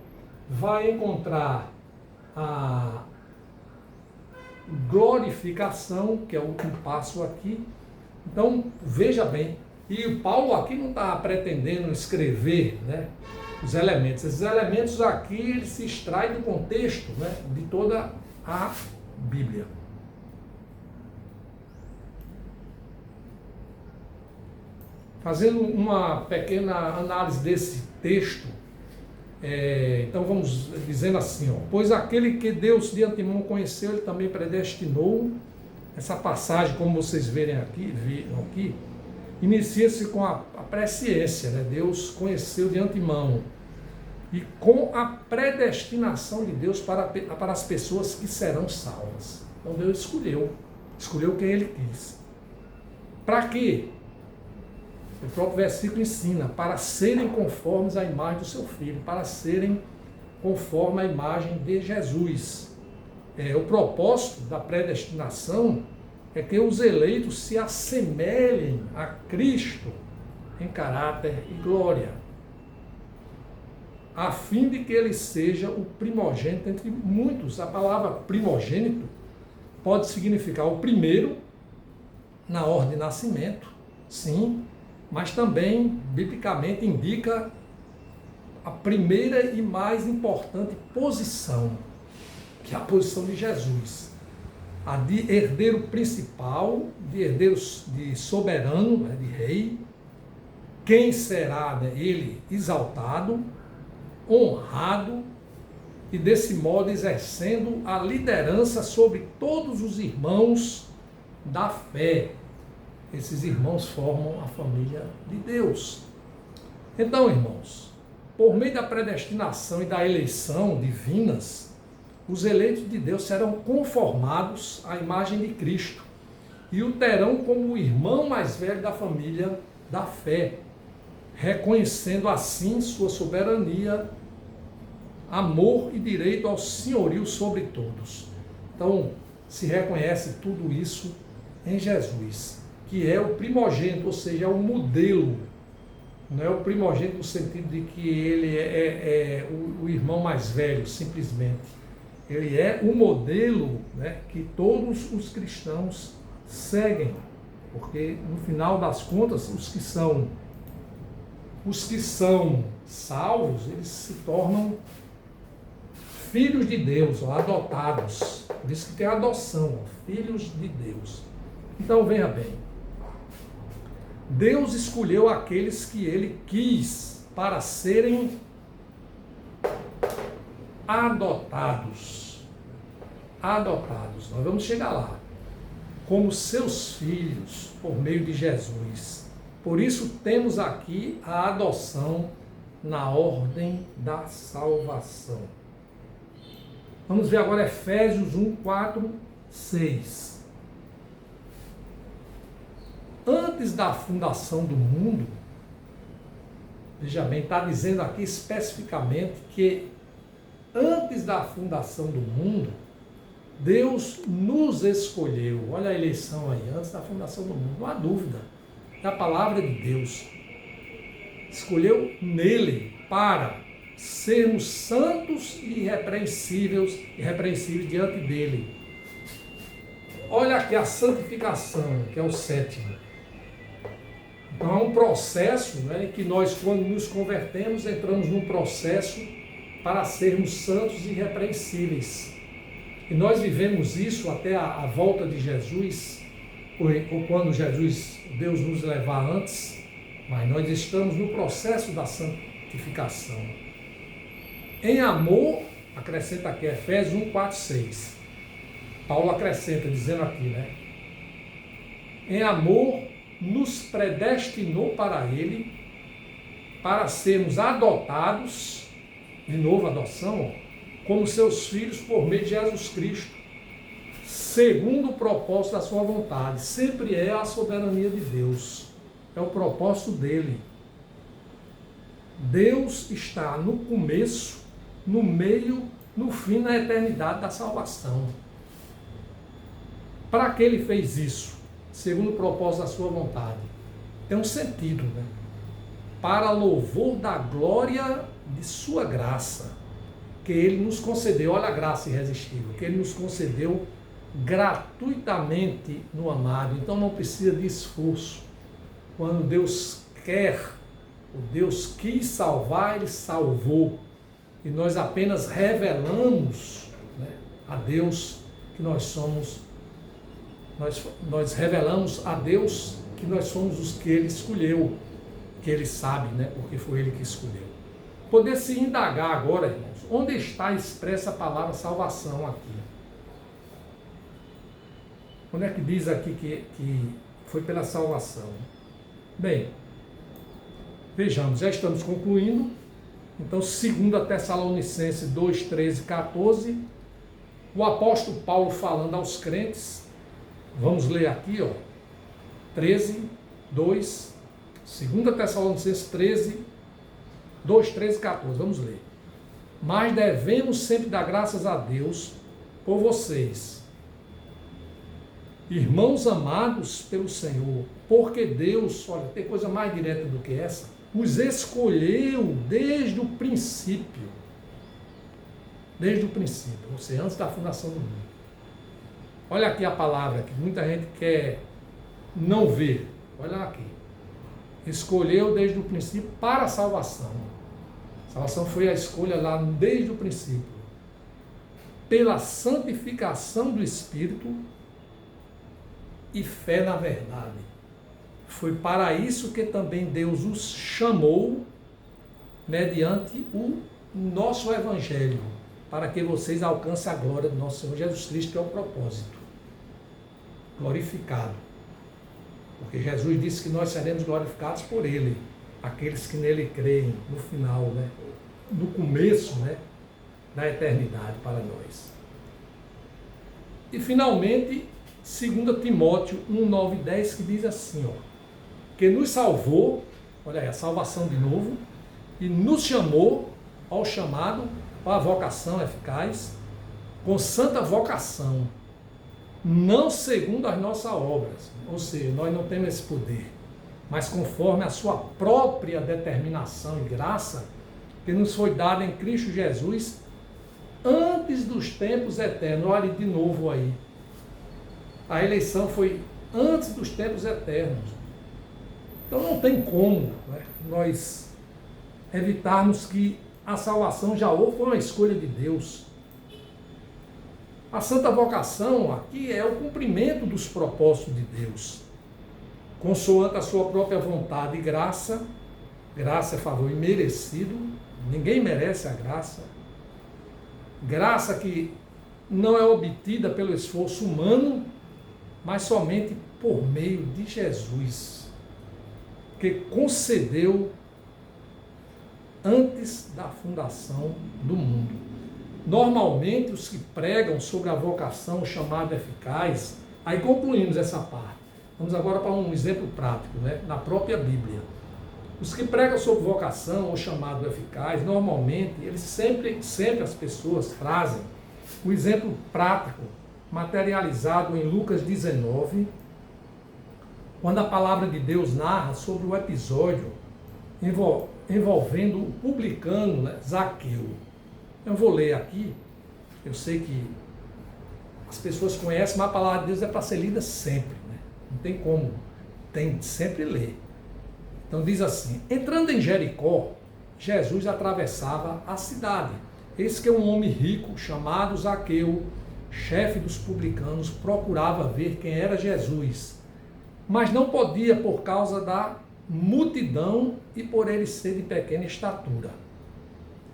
vai encontrar glorificação, que é o último passo aqui. Então, veja bem, e o Paulo aqui não está pretendendo escrever, né, os elementos. Esses elementos aqui, ele se extrai do contexto, né, de toda a Bíblia. Fazendo uma pequena análise desse texto, então vamos dizendo assim, pois aquele que Deus de antemão conheceu, ele também predestinou. Essa passagem, como vocês verem aqui, inicia-se com a presciência, né? Deus conheceu de antemão, e com a predestinação de Deus para as pessoas que serão salvas. Então Deus escolheu quem Ele quis. Para quê? O próprio versículo ensina, para serem conformes à imagem do seu Filho, para serem conforme à imagem de Jesus. O propósito da predestinação é que os eleitos se assemelhem a Cristo em caráter e glória, a fim de que ele seja o primogênito entre muitos. A palavra primogênito pode significar o primeiro na ordem de nascimento, sim, mas também, biblicamente, indica a primeira e mais importante posição, que é a posição de Jesus, a de herdeiro principal, de herdeiro de soberano, né, de rei, quem será, né, ele exaltado, honrado, e desse modo exercendo a liderança sobre todos os irmãos da fé. Esses irmãos formam a família de Deus. Então, irmãos, por meio da predestinação e da eleição divinas, os eleitos de Deus serão conformados à imagem de Cristo e o terão como o irmão mais velho da família da fé, reconhecendo assim sua soberania, amor e direito ao senhorio sobre todos. Então, se reconhece tudo isso em Jesus, que é o primogênito, ou seja, é o modelo. Não é o primogênito no sentido de que ele é o irmão mais velho, simplesmente. Ele é o modelo, né, que todos os cristãos seguem, porque no final das contas, os que são salvos, eles se tornam filhos de Deus, adotados. Por isso que tem a adoção, filhos de Deus. Então, veja bem, Deus escolheu aqueles que Ele quis para serem adotados. Adotados, nós vamos chegar lá, como seus filhos, por meio de Jesus. Por isso temos aqui a adoção na ordem da salvação. Vamos ver agora Efésios 1, 4, 6. Antes da fundação do mundo, veja bem, está dizendo aqui especificamente que antes da fundação do mundo, Deus nos escolheu. Olha a eleição aí, antes da fundação do mundo, não há dúvida, é a palavra de Deus. Escolheu nele para sermos santos e irrepreensíveis diante dele. Olha aqui a santificação, que é o sétimo. Então é um processo, né, que nós, quando nos convertemos, entramos num processo para sermos santos e irrepreensíveis. E nós vivemos isso até a volta de Jesus, ou quando Deus nos levar antes, mas nós estamos no processo da santificação. Em amor, acrescenta aqui Efésios 1, 4, 6. Paulo acrescenta, dizendo aqui, né? Em amor, nos predestinou para Ele, para sermos adotados, de novo adoção, como seus filhos por meio de Jesus Cristo, segundo o propósito da sua vontade. Sempre é a soberania de Deus, é o propósito dele. Deus está no começo, no meio, no fim, na eternidade da salvação. Para que ele fez isso? Segundo o propósito da sua vontade. Tem um sentido, né? Para louvor da glória de sua graça, que ele nos concedeu. Olha a graça irresistível, que ele nos concedeu gratuitamente no amado, então não precisa de esforço. Quando Deus quer, o Deus quis salvar, Ele salvou. E nós apenas revelamos, né, a Deus que nós somos, nós revelamos a Deus que nós somos os que Ele escolheu, que Ele sabe, né, porque foi Ele que escolheu. Poder se indagar agora, irmãos, onde está expressa a palavra salvação aqui? Onde é que diz aqui que foi pela salvação? Bem, vejamos, já estamos concluindo. Então, 2 Tessalonicenses 2, 13 e 14, o apóstolo Paulo falando aos crentes, vamos ler aqui, 13, 2, 2 Tessalonicenses 13, 2, 13 e 14, vamos ler. Mas devemos sempre dar graças a Deus por vocês, irmãos amados pelo Senhor, porque Deus, olha, tem coisa mais direta do que essa, os escolheu desde o princípio. Desde o princípio, ou seja, antes da fundação do mundo. Olha aqui a palavra que muita gente quer não ver. Olha aqui. Escolheu desde o princípio para a salvação. A salvação foi a escolha lá desde o princípio. Pela santificação do Espírito e fé na verdade. Foi para isso que também Deus os chamou mediante o nosso Evangelho, para que vocês alcancem a glória do nosso Senhor Jesus Cristo, que é o propósito. Glorificado. Porque Jesus disse que nós seremos glorificados por Ele, aqueles que nele creem, no final, né? No começo, né? Da eternidade para nós. E finalmente, 2 Timóteo 1, 9 e 10, que diz assim, que nos salvou, olha aí, a salvação de novo, e nos chamou ao chamado para a vocação eficaz, com santa vocação, não segundo as nossas obras, ou seja, nós não temos esse poder, mas conforme a sua própria determinação e graça, que nos foi dada em Cristo Jesus, antes dos tempos eternos. Olha de novo aí, a eleição foi antes dos tempos eternos. Então não tem como, né, nós evitarmos que a salvação já houve, foi uma escolha de Deus. A santa vocação aqui é o cumprimento dos propósitos de Deus, consoante a sua própria vontade e graça. Graça é favor imerecido, ninguém merece a graça. Graça que não é obtida pelo esforço humano, mas somente por meio de Jesus, que concedeu antes da fundação do mundo. Normalmente, os que pregam sobre a vocação, o chamado eficaz, aí concluímos essa parte. Vamos agora para um exemplo prático, né? Na própria Bíblia. Os que pregam sobre vocação ou chamado eficaz, normalmente, eles sempre as pessoas trazem o exemplo prático, materializado em Lucas 19, quando a palavra de Deus narra sobre o episódio envolvendo o publicano, né, Zaqueu. Eu vou ler aqui, eu sei que as pessoas conhecem, mas a palavra de Deus é para ser lida sempre, né? Não tem como, tem de sempre ler. Então diz assim: entrando em Jericó, Jesus atravessava a cidade. Eis que um homem rico, chamado Zaqueu, chefe dos publicanos, procurava ver quem era Jesus, mas não podia por causa da multidão e por ele ser de pequena estatura.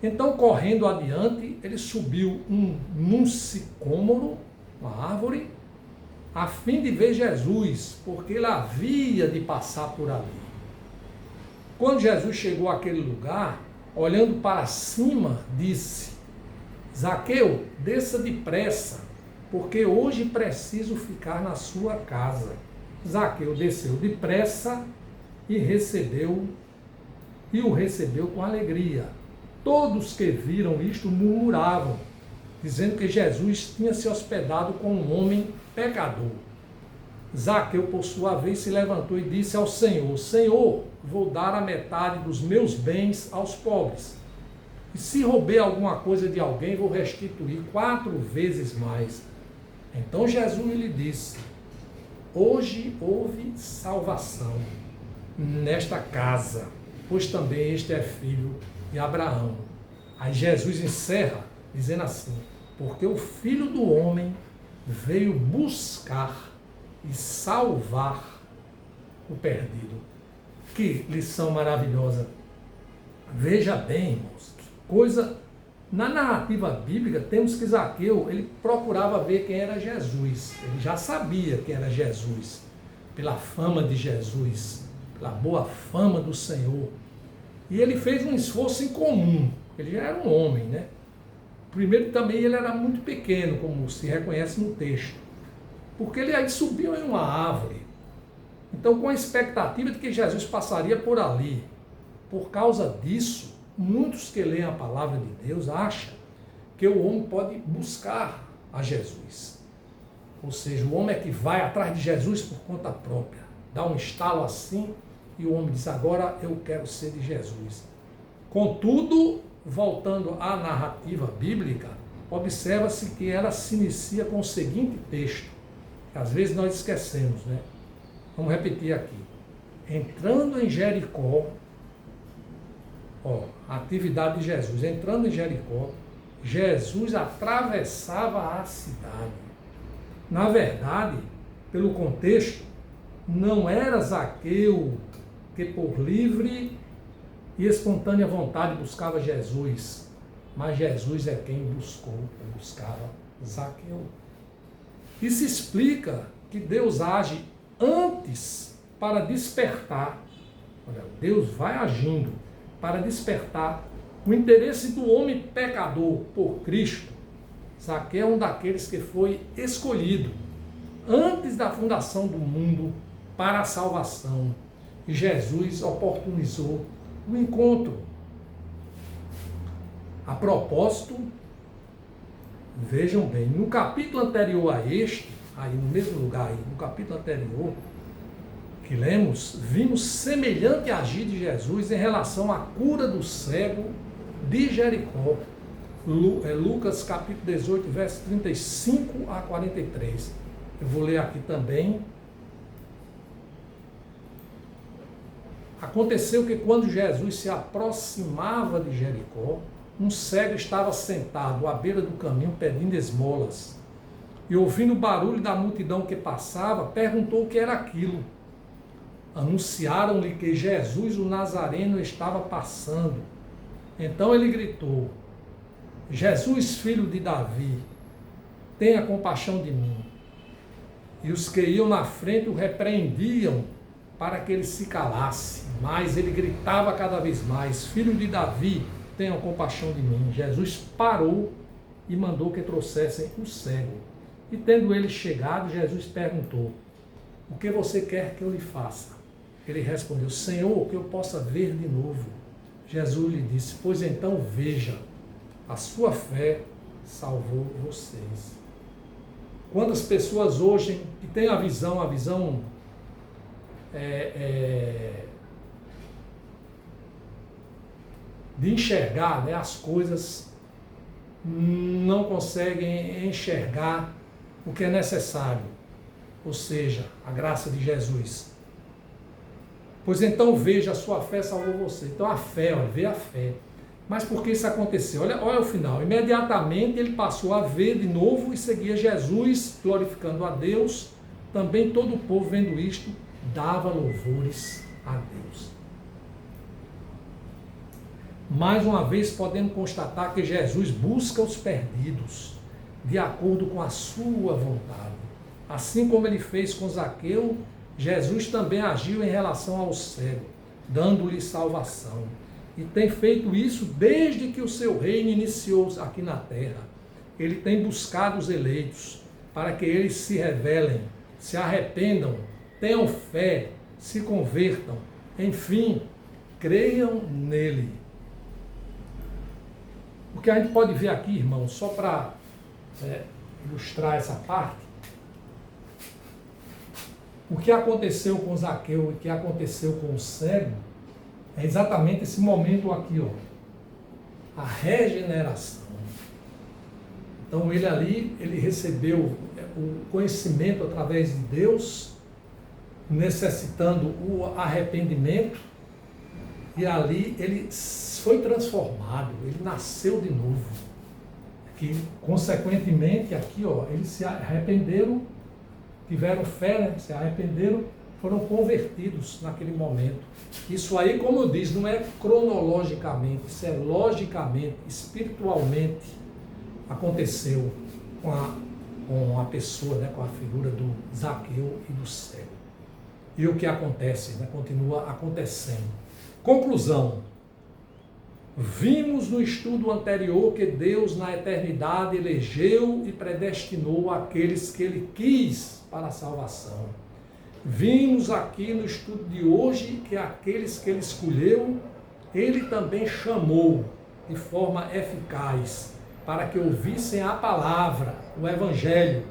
Então, correndo adiante, ele subiu num sicômoro, uma árvore, a fim de ver Jesus, porque ele havia de passar por ali. Quando Jesus chegou àquele lugar, olhando para cima, disse: Zaqueu, desça depressa, porque hoje preciso ficar na sua casa. Zaqueu desceu depressa e o recebeu com alegria. Todos que viram isto murmuravam, dizendo que Jesus tinha se hospedado com um homem pecador. Zaqueu, por sua vez, se levantou e disse ao Senhor: Senhor, vou dar a metade dos meus bens aos pobres. E se roubei alguma coisa de alguém, vou restituir 4 vezes mais. Então Jesus lhe disse: hoje houve salvação nesta casa, pois também este é filho de Abraão. Aí Jesus encerra dizendo assim: porque o Filho do Homem veio buscar e salvar o perdido. Que lição maravilhosa! Veja bem, irmãos, que coisa. Na narrativa bíblica, temos que Zaqueu, ele procurava ver quem era Jesus. Ele já sabia quem era Jesus, pela fama de Jesus, pela boa fama do Senhor. E ele fez um esforço incomum. Ele já era um homem, né? Primeiro também ele era muito pequeno, como se reconhece no texto. Porque ele aí subiu em uma árvore. Então, com a expectativa de que Jesus passaria por ali. Por causa disso, muitos que leem a palavra de Deus acham que o homem pode buscar a Jesus. Ou seja, o homem é que vai atrás de Jesus por conta própria. Dá um estalo assim e o homem diz: agora eu quero ser de Jesus. Contudo, voltando à narrativa bíblica, observa-se que ela se inicia com o seguinte texto, que às vezes nós esquecemos, né? Vamos repetir aqui. Entrando em Jericó, a atividade de Jesus. Entrando em Jericó, Jesus atravessava a cidade. Na verdade, pelo contexto, não era Zaqueu que por livre e espontânea vontade buscava Jesus, mas Jesus é quem buscava Zaqueu. Isso explica que Deus age antes para despertar. Olha, Deus vai agindo para despertar o interesse do homem pecador por Cristo. Zaqueu é um daqueles que foi escolhido antes da fundação do mundo para a salvação. E Jesus oportunizou o encontro. A propósito, vejam bem, no capítulo anterior a este, aí no mesmo lugar, aí, no capítulo anterior, que lemos, vimos semelhante agir de Jesus em relação à cura do cego de Jericó. Lucas capítulo 18, versos 35 a 43. Eu vou ler aqui também. Aconteceu que quando Jesus se aproximava de Jericó, um cego estava sentado à beira do caminho pedindo esmolas. E ouvindo o barulho da multidão que passava, perguntou o que era aquilo. Anunciaram-lhe que Jesus, o Nazareno, estava passando. Então ele gritou: Jesus, filho de Davi, tenha compaixão de mim. E os que iam na frente o repreendiam para que ele se calasse. Mas ele gritava cada vez mais: filho de Davi, tenha compaixão de mim. Jesus parou e mandou que trouxessem o cego. E tendo ele chegado, Jesus perguntou: o que você quer que eu lhe faça? Ele respondeu: Senhor, que eu possa ver de novo. Jesus lhe disse: pois então veja, a sua fé salvou vocês. Quantas pessoas hoje que têm a visão de enxergar, né, as coisas, não conseguem enxergar o que é necessário, ou seja, a graça de Jesus. Pois então veja, a sua fé salvou você. Então a fé, olha, vê a fé. Mas por que isso aconteceu? Olha o final. Imediatamente ele passou a ver de novo e seguia Jesus, glorificando a Deus. Também todo o povo, vendo isto, dava louvores a Deus. Mais uma vez podemos constatar que Jesus busca os perdidos, de acordo com a sua vontade. Assim como ele fez com Zaqueu, Jesus também agiu em relação ao cego, dando-lhe salvação. E tem feito isso desde que o seu reino iniciou aqui na terra. Ele tem buscado os eleitos para que eles se revelem, se arrependam, tenham fé, se convertam, enfim, creiam nele. O que a gente pode ver aqui, irmão, só para ilustrar essa parte, o que aconteceu com Zaqueu e o que aconteceu com o cego é exatamente esse momento aqui, ó, a regeneração. Então ele ali, ele recebeu o conhecimento através de Deus, necessitando o arrependimento, e ali ele foi transformado, ele nasceu de novo. Que, consequentemente, aqui, eles se arrependeram, tiveram fé, né? Se arrependeram, foram convertidos naquele momento. Isso aí, como eu disse, não é cronologicamente, isso é logicamente, espiritualmente aconteceu com a pessoa, né? Com a figura do Zaqueu e do cego. E o que acontece, né? Continua acontecendo. Conclusão. Vimos no estudo anterior que Deus na eternidade elegeu e predestinou aqueles que Ele quis para a salvação. Vimos aqui no estudo de hoje que aqueles que Ele escolheu, Ele também chamou de forma eficaz para que ouvissem a palavra, o Evangelho,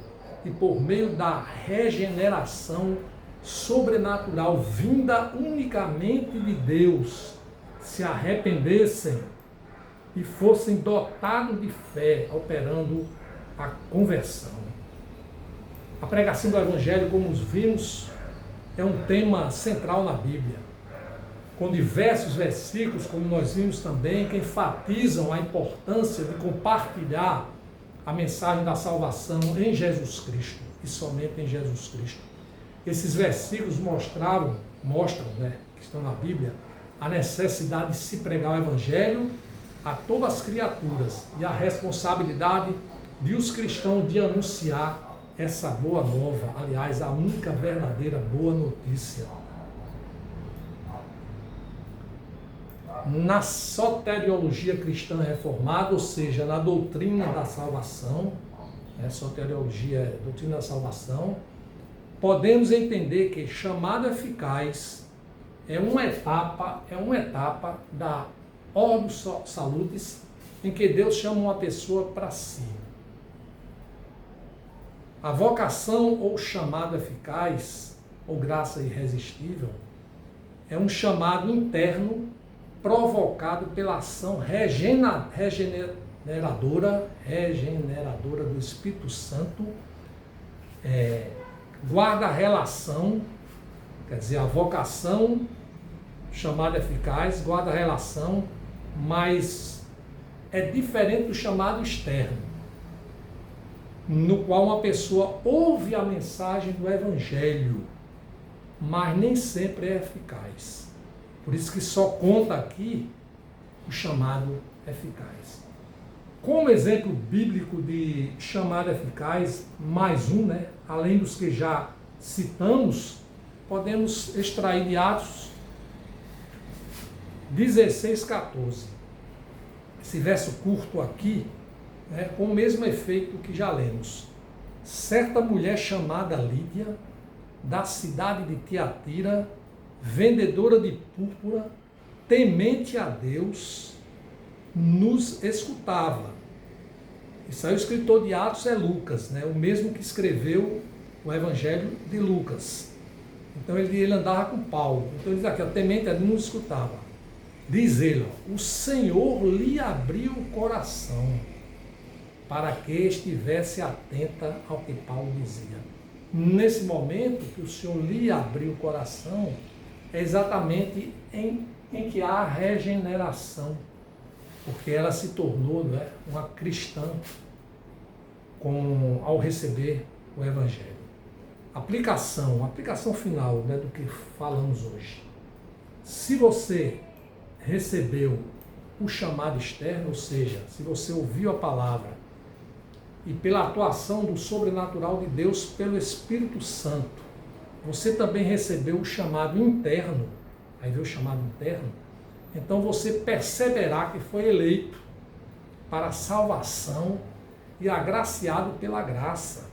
e por meio da regeneração sobrenatural vinda unicamente de Deus, se arrependessem e fossem dotados de fé, operando a conversão. A pregação do Evangelho, como vimos, é um tema central na Bíblia, com diversos versículos, como nós vimos também, que enfatizam a importância de compartilhar a mensagem da salvação em Jesus Cristo, e somente em Jesus Cristo. Esses versículos mostram, né, que estão na Bíblia, a necessidade de se pregar o Evangelho a todas as criaturas e a responsabilidade de os cristãos de anunciar essa boa nova, aliás, a única verdadeira boa notícia. Na soteriologia cristã reformada, ou seja, na doutrina da salvação, soteriologia, doutrina da salvação, podemos entender que chamado eficaz é uma etapa da Ordo Salutis, em que Deus chama uma pessoa para si. A vocação ou chamado eficaz, ou graça irresistível, é um chamado interno provocado pela ação regeneradora do Espírito Santo, guarda a relação, quer dizer, a vocação chamada eficaz, guarda a relação, mas é diferente do chamado externo, no qual uma pessoa ouve a mensagem do Evangelho, mas nem sempre é eficaz. Por isso que só conta aqui o chamado eficaz. Como exemplo bíblico de chamado eficaz, mais um, né? Além dos que já citamos, podemos extrair de Atos 16:14. Esse verso curto aqui, né, com o mesmo efeito que já lemos. Certa mulher chamada Lídia, da cidade de Tiatira, vendedora de púrpura, temente a Deus, nos escutava. Isso aí, o escritor de Atos é Lucas, né, o mesmo que escreveu o Evangelho de Lucas. Então ele andava com Paulo. Então ele diz aqui, temente a Deus, nos escutava. Diz ele, o Senhor lhe abriu o coração para que estivesse atenta ao que Paulo dizia. Nesse momento que o Senhor lhe abriu o coração, é exatamente em que há a regeneração, porque ela se tornou, né, uma cristã ao receber o Evangelho. Aplicação final, né, do que falamos hoje. Se você recebeu o chamado externo, ou seja, se você ouviu a palavra e pela atuação do sobrenatural de Deus pelo Espírito Santo, você também recebeu o chamado interno, aí veio o chamado interno, então você perceberá que foi eleito para a salvação e agraciado pela graça,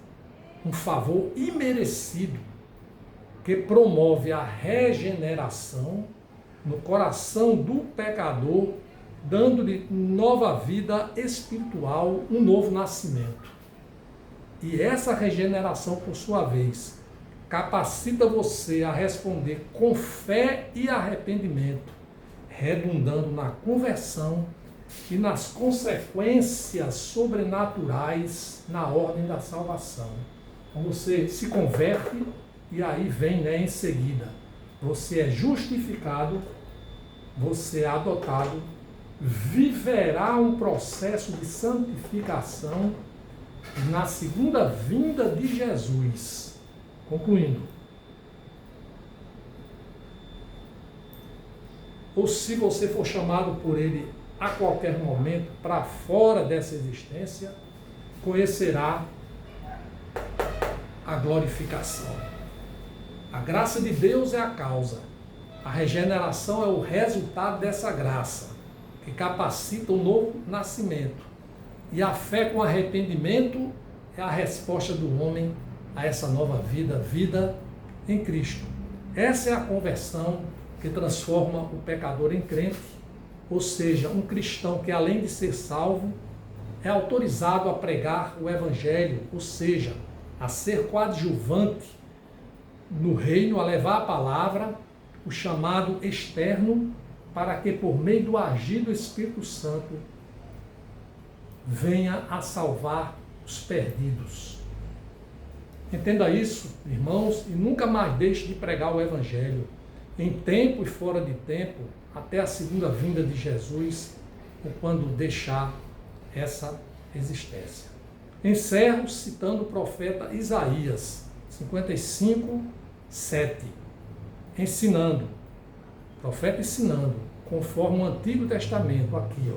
um favor imerecido que promove a regeneração no coração do pecador, dando-lhe nova vida espiritual, um novo nascimento. E essa regeneração, por sua vez, capacita você a responder com fé e arrependimento, redundando na conversão e nas consequências sobrenaturais na ordem da salvação. Então você se converte e aí vem, em seguida. Você é justificado, você é adotado, viverá um processo de santificação na segunda vinda de Jesus. Concluindo. Ou se você for chamado por ele a qualquer momento para fora dessa existência, conhecerá a glorificação. A graça de Deus é a causa. A regeneração é o resultado dessa graça, que capacita o novo nascimento. E a fé com arrependimento é a resposta do homem a essa nova vida, vida em Cristo. Essa é a conversão que transforma o pecador em crente, ou seja, um cristão que além de ser salvo, é autorizado a pregar o Evangelho, ou seja, a ser coadjuvante no reino, a levar a palavra, o chamado externo, para que por meio do agir do Espírito Santo venha a salvar os perdidos. Entenda isso, irmãos, e nunca mais deixe de pregar o Evangelho, em tempo e fora de tempo, até a segunda vinda de Jesus, ou quando deixar essa existência. Encerro citando o profeta Isaías, 55, 7, ensinando, profeta ensinando, conforme o Antigo Testamento, aqui,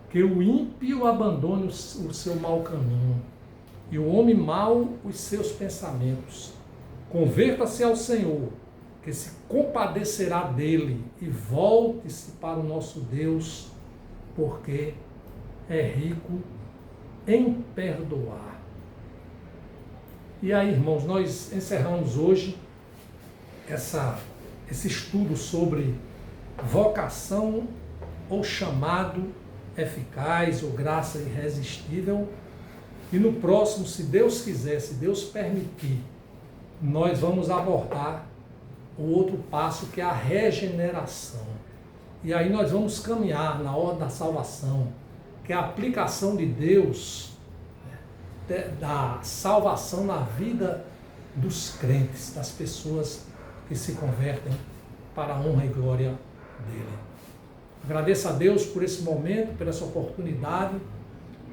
que o ímpio abandone o seu mau caminho, e o homem mau os seus pensamentos. Converta-se ao Senhor, que se compadecerá dele, e volte-se para o nosso Deus, porque é rico em perdoar. E aí, irmãos, nós encerramos hoje esse estudo sobre vocação ou chamado eficaz ou graça irresistível. E no próximo, se Deus quiser, se Deus permitir, nós vamos abordar o outro passo, que é a regeneração. E aí nós vamos caminhar na ordem da salvação, que é a aplicação de Deus, da salvação na vida dos crentes, das pessoas que se convertem para a honra e glória dele. Agradeço a Deus por esse momento, por essa oportunidade.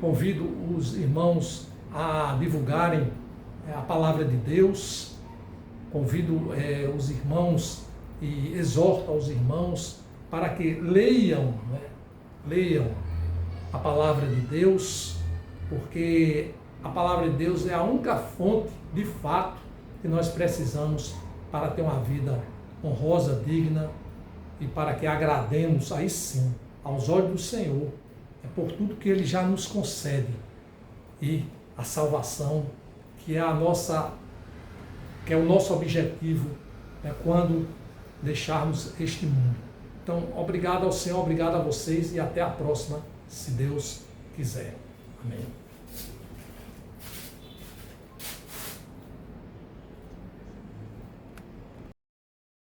Convido os irmãos a divulgarem a palavra de Deus. Convido os irmãos e exorto aos irmãos para que leiam a palavra de Deus, porque a palavra de Deus é a única fonte, de fato, que nós precisamos para ter uma vida honrosa, digna, e para que agrademos, aí sim, aos olhos do Senhor, por tudo que Ele já nos concede, e a salvação, que é o nosso objetivo, quando deixarmos este mundo. Então, obrigado ao Senhor, obrigado a vocês, e até a próxima, se Deus quiser. Amém.